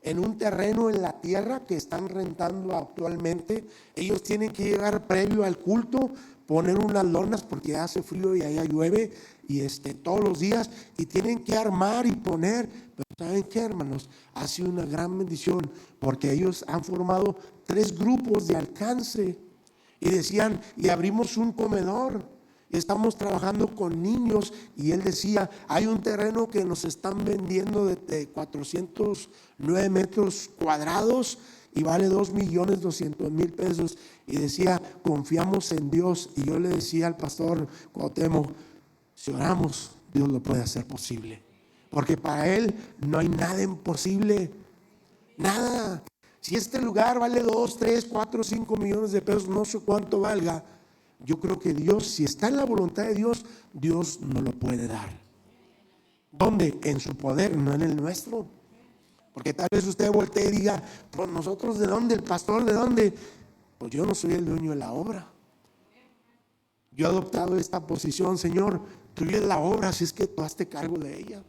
en un terreno en la tierra que están rentando actualmente. Ellos tienen que llegar previo al culto, poner unas lonas porque hace frío y allá llueve y todos los días, y tienen que armar y poner. Pero ¿saben qué, hermanos? Ha sido una gran bendición porque ellos han formado 3 grupos de alcance. Y decían, y abrimos un comedor, y estamos trabajando con niños. Y él decía, hay un terreno que nos están vendiendo de 409 metros cuadrados y vale 2.200.000 pesos. Y decía, confiamos en Dios. Y yo le decía al pastor Cuauhtémoc, si oramos, Dios lo puede hacer posible. porque para Él no hay nada imposible, nada. Si este lugar vale 2, 3, 4, 5 millones de pesos, no sé cuánto valga, yo creo que Dios, si está en la voluntad de Dios, Dios nos lo puede dar. ¿Dónde? En su poder, no en el nuestro. Porque tal vez usted voltee y diga, pues nosotros ¿de dónde? ¿El pastor de dónde? Pues yo no soy el dueño de la obra. Yo he adoptado esta posición: Señor, tú eres la obra, así es que tú hazte cargo de ella.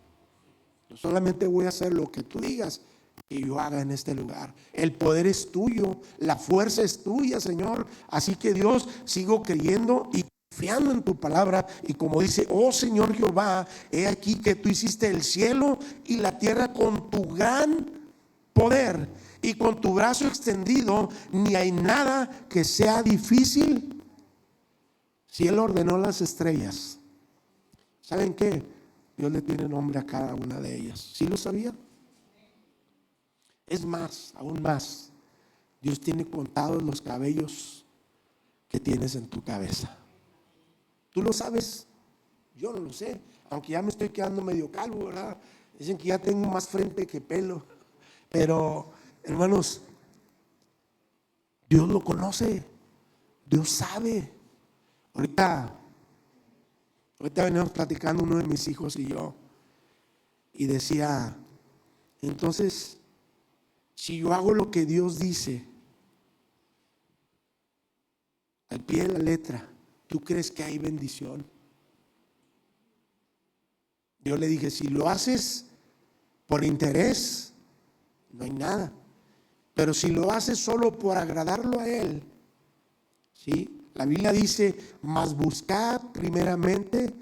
Yo solamente voy a hacer lo que tú digas que yo haga en este lugar. El poder es tuyo, la fuerza es tuya, Señor. Así que Dios, sigo creyendo y confiando en tu palabra. Y como dice: oh Señor Jehová, he aquí que tú hiciste el cielo y la tierra con tu gran poder y con tu brazo extendido, ni hay nada que sea difícil. Si Él ordenó las estrellas, ¿saben qué? Dios le tiene nombre a cada una de ellas. ¿Sí lo sabía? Es más, aún más, Dios tiene contados los cabellos que tienes en tu cabeza. ¿Tú lo sabes? Yo no lo sé, aunque ya me estoy quedando medio calvo, ¿verdad? Dicen que ya tengo más frente que pelo. Pero, hermanos, Dios lo conoce, Dios sabe. Ahorita veníamos platicando uno de mis hijos y yo, y decía: entonces, si yo hago lo que Dios dice, al pie de la letra, ¿tú crees que hay bendición? Yo le dije: si lo haces por interés, no hay nada. Pero si lo haces solo por agradarlo a Él, ¿sí? La Biblia dice: mas buscad primeramente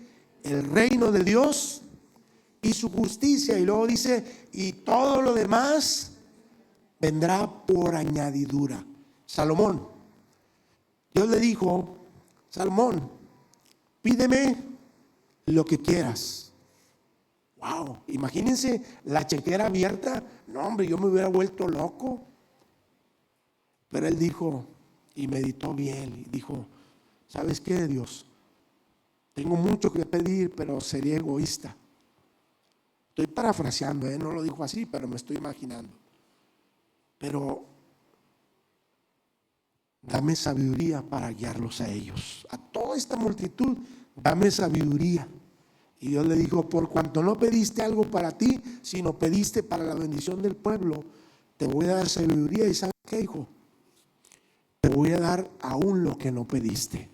el reino de Dios y su justicia. Y luego dice: y todo lo demás vendrá por añadidura. Salomón, Dios le dijo: Salomón, pídeme lo que quieras. Wow, imagínense la chequera abierta. No, hombre, yo me hubiera vuelto loco. Pero él dijo, y meditó bien, y dijo: ¿sabes qué, Dios? Tengo mucho que pedir, pero sería egoísta. Estoy parafraseando, no lo dijo así, pero me estoy imaginando. Pero dame sabiduría para guiarlos a ellos, a toda esta multitud. Dame sabiduría. Y Dios le dijo: por cuanto no pediste algo para ti, sino pediste para la bendición del pueblo, te voy a dar sabiduría. ¿Y sabes qué, hijo? Te voy a dar aún lo que no pediste.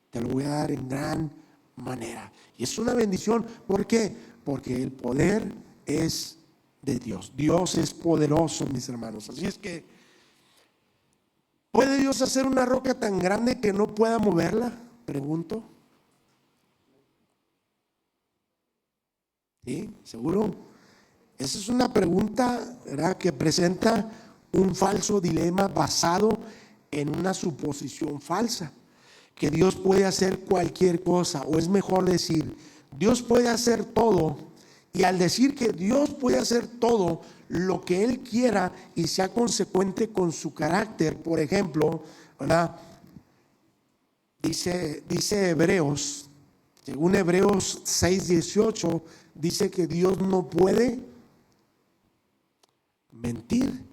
Te lo voy a dar en gran manera. Y es una bendición. ¿Por qué? Porque el poder es de Dios. Dios es poderoso, mis hermanos. Así es que, ¿puede Dios hacer una roca tan grande que no pueda moverla? Pregunto. ¿Sí? ¿Seguro? Esa es una pregunta, ¿verdad?, que presenta un falso dilema basado en una suposición falsa, que Dios puede hacer cualquier cosa, o es mejor decir, Dios puede hacer todo. Y al decir que Dios puede hacer todo lo que Él quiera y sea consecuente con su carácter, por ejemplo, ¿verdad? Dice Hebreos, según Hebreos 6:18, dice que Dios no puede mentir.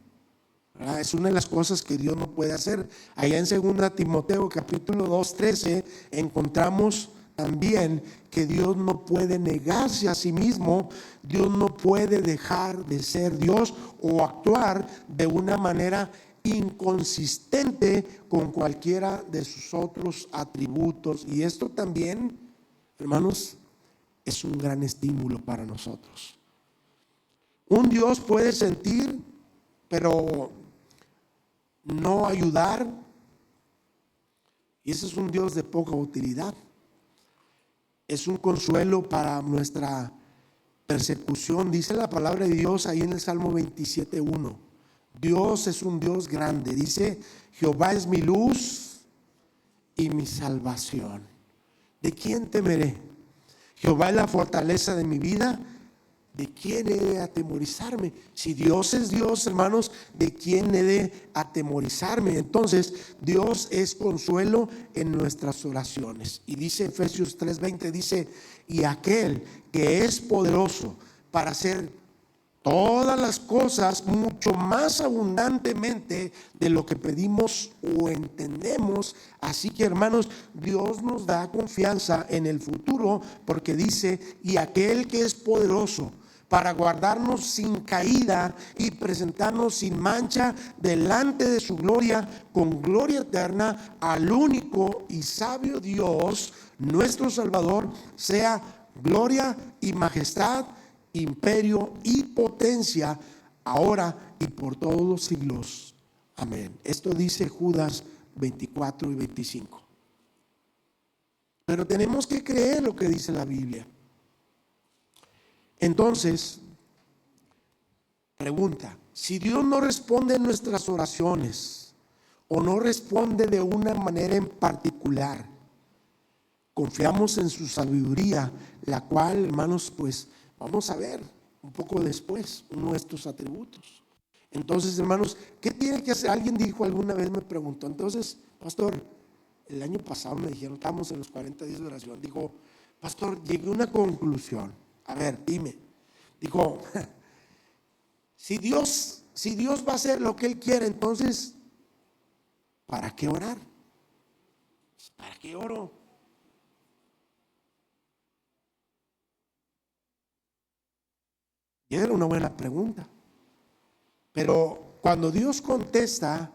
Es una de las cosas que Dios no puede hacer. Allá en 2 Timoteo capítulo 2:13 encontramos también que Dios no puede negarse a sí mismo. Dios no puede dejar de ser Dios o actuar de una manera inconsistente con cualquiera de sus otros atributos. Y esto también, hermanos, es un gran estímulo para nosotros. Un Dios puede sentir, pero no ayudar, y ese es un Dios de poca utilidad. Es un consuelo para nuestra persecución. Dice la palabra de Dios ahí en el Salmo 27:1. Dios es un Dios grande. Dice: Jehová es mi luz y mi salvación. ¿De quién temeré? Jehová es la fortaleza de mi vida. ¿De quién he de atemorizarme? Si Dios es Dios, hermanos, ¿de quién he de atemorizarme? Entonces, Dios es consuelo en nuestras oraciones. Y dice Efesios 3:20, dice: y aquel que es poderoso para hacer todas las cosas mucho más abundantemente de lo que pedimos o entendemos. Así que, hermanos, Dios nos da confianza en el futuro, porque dice: y aquel que es poderoso para guardarnos sin caída y presentarnos sin mancha delante de su gloria, con gloria eterna, al único y sabio Dios, nuestro Salvador, sea gloria y majestad, imperio y potencia, ahora y por todos los siglos. Amén. Esto dice Judas 24 y 25. Pero tenemos que creer lo que dice la Biblia. Entonces, pregunta: si Dios no responde en nuestras oraciones, o no responde de una manera en particular, confiamos en su sabiduría, la cual, hermanos, pues vamos a ver un poco después uno de estos atributos. Entonces, hermanos, ¿qué tiene que hacer? Alguien dijo alguna vez, me preguntó: entonces, pastor, el año pasado me dijeron, estábamos en los 40 días de oración, dijo: pastor, llegué a una conclusión. A ver, dime. Dijo: si Dios va a hacer lo que Él quiere, entonces, ¿para qué orar? ¿Para qué oro? Y era una buena pregunta. Pero cuando Dios contesta,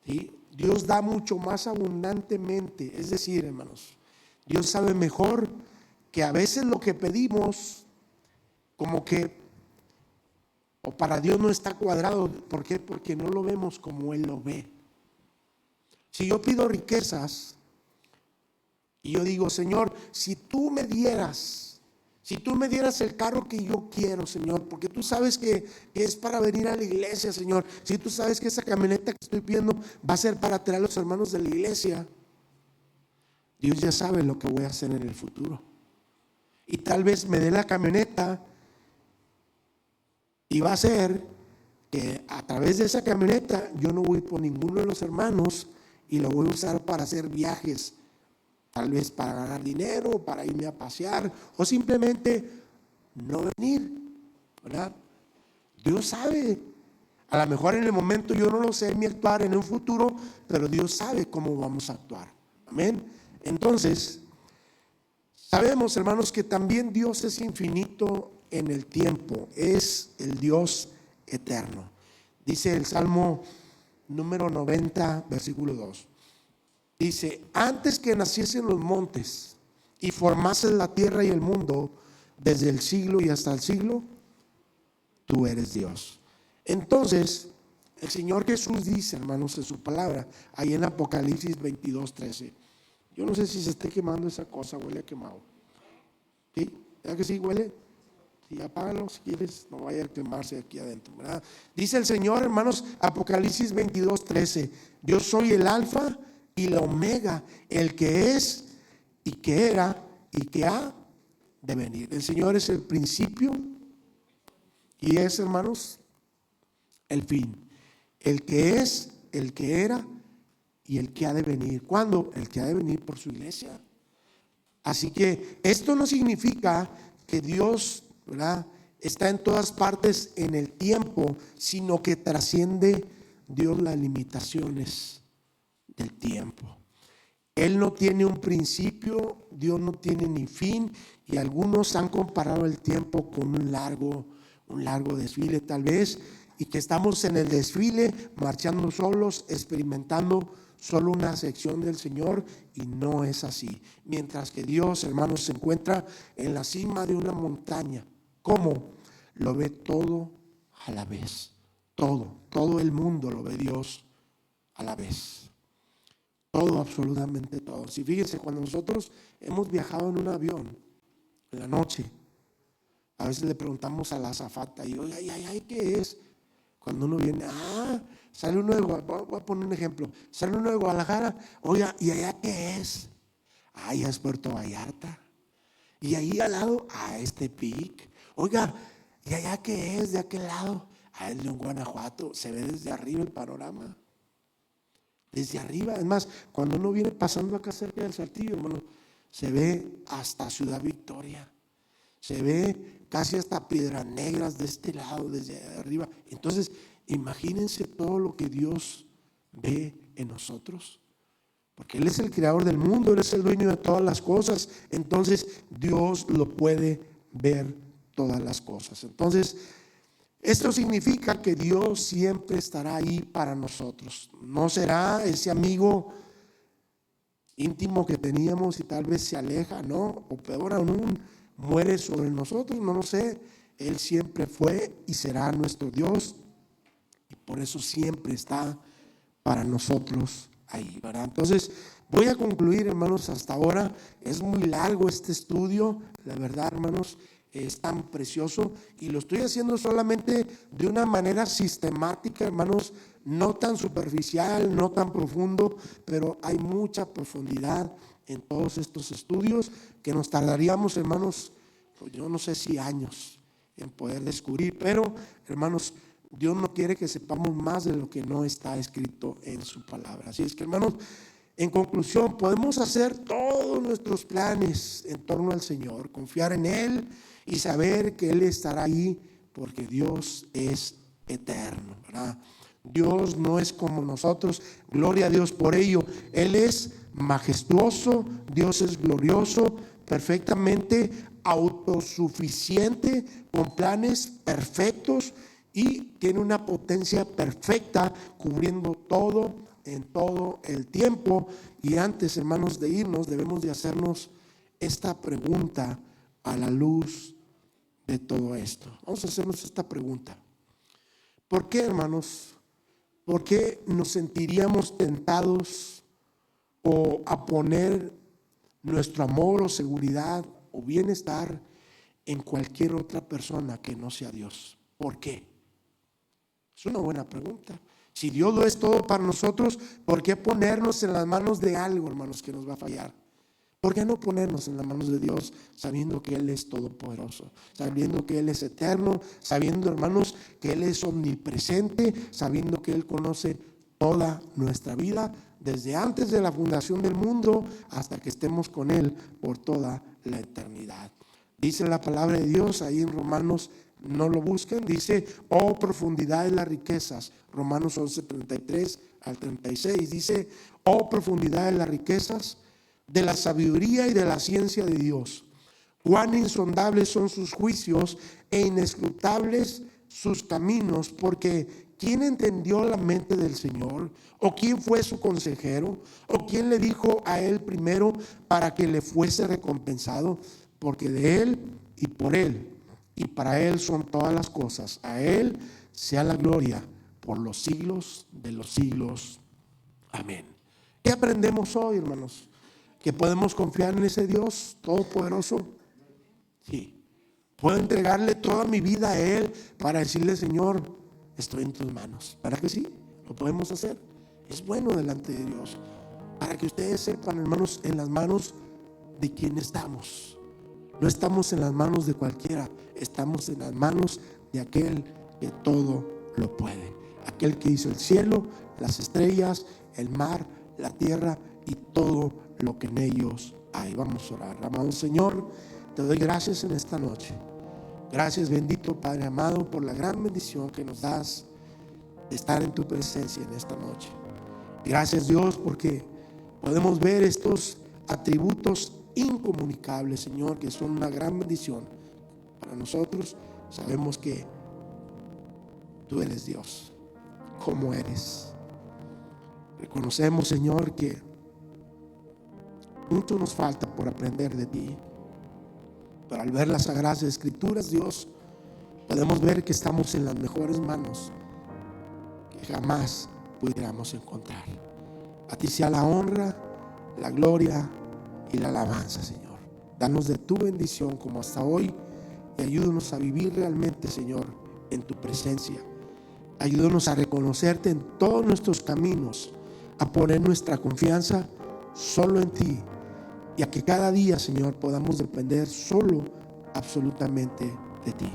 ¿sí?, Dios da mucho más abundantemente. Es decir, hermanos, Dios sabe mejor que a veces lo que pedimos, como que, o para Dios no está cuadrado. ¿Por qué? Porque no lo vemos como Él lo ve. Si yo pido riquezas y yo digo: Señor, si tú me dieras el carro que yo quiero, Señor, porque tú sabes que es para venir a la iglesia, Señor. Si tú sabes que esa camioneta que estoy pidiendo va a ser para traer a los hermanos de la iglesia, Dios ya sabe lo que voy a hacer en el futuro. Y tal vez me dé la camioneta, y va a ser que a través de esa camioneta yo no voy por ninguno de los hermanos, y lo voy a usar para hacer viajes, tal vez para ganar dinero, para irme a pasear, o simplemente no venir, ¿verdad? Dios sabe. A lo mejor en el momento yo no lo sé mi actuar, en un futuro, pero Dios sabe cómo vamos a actuar. Amén. Entonces, sabemos, hermanos, que también Dios es infinito en el tiempo, es el Dios eterno. Dice el Salmo número 90, versículo 2. Dice: antes que naciesen los montes y formases la tierra y el mundo, desde el siglo y hasta el siglo, tú eres Dios. Entonces, el Señor Jesús dice, hermanos, en su palabra, ahí en Apocalipsis 22:13. Yo no sé si se esté quemando esa cosa, huele a quemado. ¿Sí? ¿Verdad que sí huele? Sí, apágalo si quieres, no vaya a quemarse aquí adentro, ¿verdad? Dice el Señor, hermanos, Apocalipsis 22:13: yo soy el alfa y la omega, el que es y que era y que ha de venir. El Señor es el principio y es, hermanos, el fin. El que es, el que era y el que ha de venir. ¿Cuándo? El que ha de venir por su iglesia. Así que esto no significa que Dios, ¿verdad?, está en todas partes en el tiempo, sino que trasciende Dios las limitaciones del tiempo. Él no tiene un principio, Dios no tiene ni fin, y algunos han comparado el tiempo con un largo desfile tal vez, y que estamos en el desfile marchando solos, experimentando solo una sección del Señor, y no es así. Mientras que Dios, hermanos, se encuentra en la cima de una montaña. ¿Cómo? Lo ve todo a la vez. Todo el mundo lo ve Dios a la vez. Todo, absolutamente todo. Si fíjense, cuando nosotros hemos viajado en un avión en la noche, a veces le preguntamos a la azafata, y oye, ay, ¿qué es? Cuando uno viene, sale uno de Guadalajara, voy a poner un ejemplo, sale uno de Guadalajara, oiga, ¿y allá qué es? Ya es Puerto Vallarta. Y ahí al lado, este Tepic. Oiga, ¿y allá qué es de aquel lado? Es León, Guanajuato. Se ve desde arriba el panorama. Desde arriba, es más, cuando uno viene pasando acá cerca del Saltillo, hermano, se ve hasta Ciudad Victoria. Se ve casi hasta piedras negras de este lado, desde arriba. Entonces, imagínense todo lo que Dios ve en nosotros. Porque Él es el creador del mundo, Él es el dueño de todas las cosas. Entonces, Dios lo puede ver todas las cosas. Entonces, esto significa que Dios siempre estará ahí para nosotros. No será ese amigo íntimo que teníamos y tal vez se aleja, ¿no? O peor aún, muere sobre nosotros, no lo sé. Él siempre fue y será nuestro Dios, y por eso siempre está para nosotros ahí, ¿verdad? Entonces, voy a concluir, hermanos, hasta ahora. Es muy largo este estudio, la verdad, hermanos, es tan precioso, y lo estoy haciendo solamente de una manera sistemática, hermanos, no tan superficial, no tan profundo, pero hay mucha profundidad en todos estos estudios que nos tardaríamos, hermanos, pues yo no sé si años en poder descubrir, pero, hermanos, Dios no quiere que sepamos más de lo que no está escrito en su palabra. Así es que, hermanos, en conclusión, podemos hacer todos nuestros planes en torno al Señor, confiar en Él y saber que Él estará ahí, porque Dios es eterno, ¿verdad? Dios no es como nosotros, gloria a Dios por ello. Él es majestuoso, Dios es glorioso, perfectamente autosuficiente, con planes perfectos, y tiene una potencia perfecta cubriendo todo en todo el tiempo. Y antes, hermanos, de irnos, debemos de hacernos esta pregunta a la luz de todo esto. Vamos a hacernos esta pregunta. ¿Por qué, hermanos? ¿Por qué nos sentiríamos tentados o a poner nuestro amor o seguridad o bienestar en cualquier otra persona que no sea Dios? ¿Por qué? Es una buena pregunta. Si Dios lo es todo para nosotros, ¿por qué ponernos en las manos de algo, hermanos, que nos va a fallar? ¿Por qué no ponernos en las manos de Dios, sabiendo que Él es todopoderoso, sabiendo que Él es eterno, sabiendo, hermanos, que Él es omnipresente, sabiendo que Él conoce toda nuestra vida, desde antes de la fundación del mundo hasta que estemos con Él por toda la eternidad? Dice la palabra de Dios ahí en Romanos, no lo busquen, dice: oh profundidad de las riquezas. Romanos 11:33 al 36 dice: oh profundidad de las riquezas, de la sabiduría y de la ciencia de Dios. Cuán insondables son sus juicios e inescrutables sus caminos, porque ¿quién entendió la mente del Señor? ¿O quién fue su consejero? ¿O quién le dijo a él primero para que le fuese recompensado? Porque de Él y por Él y para Él son todas las cosas. A Él sea la gloria por los siglos de los siglos. Amén. ¿Qué aprendemos hoy, hermanos? Que podemos confiar en ese Dios todopoderoso. Sí. Puedo entregarle toda mi vida a Él para decirle: Señor, estoy en tus manos. ¿Para que sí? Lo podemos hacer. Es bueno delante de Dios. Para que ustedes sepan, hermanos, en las manos de quién estamos. No estamos en las manos de cualquiera, estamos en las manos de aquel que todo lo puede. Aquel que hizo el cielo, las estrellas, el mar, la tierra y todo lo que en ellos hay. Vamos a orar. Amado Señor, te doy gracias en esta noche. Gracias, bendito Padre amado, por la gran bendición que nos das de estar en tu presencia en esta noche. Gracias, Dios, porque podemos ver estos atributos incomunicables, Señor, que son una gran bendición para nosotros. Sabemos que tú eres Dios, como eres. Reconocemos, Señor, que mucho nos falta por aprender de ti, pero al ver las Sagradas Escrituras, Dios, podemos ver que estamos en las mejores manos que jamás pudiéramos encontrar. A ti sea la honra, la gloria y la alabanza, Señor. Danos de tu bendición como hasta hoy, y ayúdanos a vivir realmente, Señor, en tu presencia. Ayúdanos a reconocerte en todos nuestros caminos, a poner nuestra confianza solo en ti, y a que cada día, Señor, podamos depender solo, absolutamente de ti.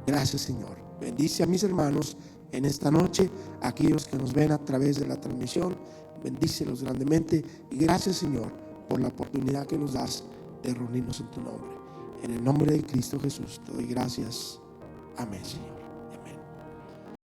Gracias, Señor. Bendice a mis hermanos en esta noche, a aquellos que nos ven a través de la transmisión. Bendícelos grandemente, y gracias, Señor, por la oportunidad que nos das de reunirnos en tu nombre. En el nombre de Cristo Jesús te doy gracias. Amén, Señor.